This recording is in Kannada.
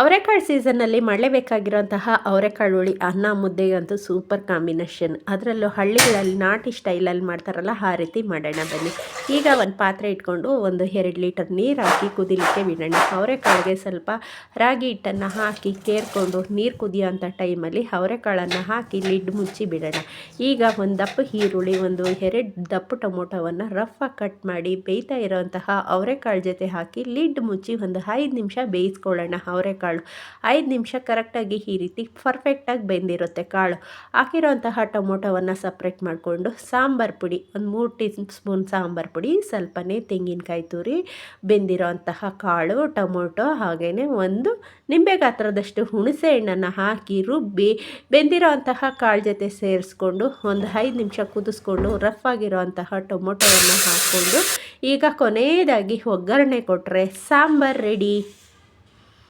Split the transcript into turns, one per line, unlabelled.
ಅವರೆಕಾಳು ಸೀಸನ್ನಲ್ಲಿ ಮಾಡಲೇಬೇಕಾಗಿರೋಂತಹ ಅವರೆಕಾಳು ಹುಳಿ ಅನ್ನ ಮುದ್ದೆಗಂತೂ ಸೂಪರ್ ಕಾಂಬಿನೇಷನ್. ಅದರಲ್ಲೂ ಹಳ್ಳಿಗಳಲ್ಲಿ ನಾಟಿ ಸ್ಟೈಲಲ್ಲಿ ಮಾಡ್ತಾರಲ್ಲ ಆ ರೀತಿ ಮಾಡೋಣ ಬನ್ನಿ. ಈಗ ಒಂದು ಪಾತ್ರೆ ಇಟ್ಕೊಂಡು ಒಂದು 2 ಲೀಟರ್ ನೀರು ಹಾಕಿ ಕುದಿಲಿಕ್ಕೆ ಬಿಡೋಣ. ಅವರೆಕಾಳಿಗೆ ಸ್ವಲ್ಪ ರಾಗಿ ಹಿಟ್ಟನ್ನು ಹಾಕಿ ಕೇರ್ಕೊಂಡು ನೀರು ಕುದಿಯೋಂಥ ಟೈಮಲ್ಲಿ ಅವರೆಕಾಳನ್ನು ಹಾಕಿ ಲಿಡ್ ಮುಚ್ಚಿ ಬಿಡೋಣ. ಈಗ ಒಂದು ದಪ್ಪ ಈರುಳ್ಳಿ, ಒಂದು 2 ದಪ್ಪ ಟೊಮೊಟೊವನ್ನು ರಫಾಗಿ ಕಟ್ ಮಾಡಿ ಬೇಯ್ತಾ ಇರೋಂತಹ ಅವರೆಕಾಳು ಜೊತೆ ಹಾಕಿ ಲಿಡ್ ಮುಚ್ಚಿ ಒಂದು 5 ನಿಮಿಷ ಬೇಯಿಸ್ಕೊಳ್ಳೋಣ. ಅವರೆಕಾಳು 5 ನಿಮಿಷ ಕರೆಕ್ಟಾಗಿ ಈ ರೀತಿ ಪರ್ಫೆಕ್ಟಾಗಿ ಬೆಂದಿರುತ್ತೆ ಕಾಳು. ಹಾಕಿರೋಂತಹ ಟೊಮೊಟೊವನ್ನು ಸಪ್ರೇಟ್ ಮಾಡಿಕೊಂಡು ಸಾಂಬಾರು ಪುಡಿ ಒಂದು 3 ಟೀ ಸ್ಪೂನ್ ಸಾಂಬಾರು ಪುಡಿ, ಸ್ವಲ್ಪನೇ ತೆಂಗಿನಕಾಯಿ ತುರಿ, ಬೆಂದಿರೋಂತಹ ಕಾಳು, ಟೊಮೊಟೊ, ಹಾಗೆಯೇ ಒಂದು ನಿಂಬೆ ಗಾತ್ರದಷ್ಟು ಹುಣಸೆ ಹಣ್ಣನ್ನು ಹಾಕಿ ರುಬ್ಬಿ ಬೆಂದಿರೋಂತಹ ಕಾಳು ಜೊತೆ ಸೇರಿಸ್ಕೊಂಡು ಒಂದು 5 ನಿಮಿಷ ಕುದಿಸ್ಕೊಂಡು ರಫ್ ಆಗಿರೋಂತಹ ಟೊಮೊಟೊವನ್ನು ಹಾಕ್ಕೊಂಡು ಈಗ ಕೊನೆಯದಾಗಿ ಒಗ್ಗರಣೆ ಕೊಟ್ಟರೆ ಸಾಂಬಾರು ರೆಡಿ.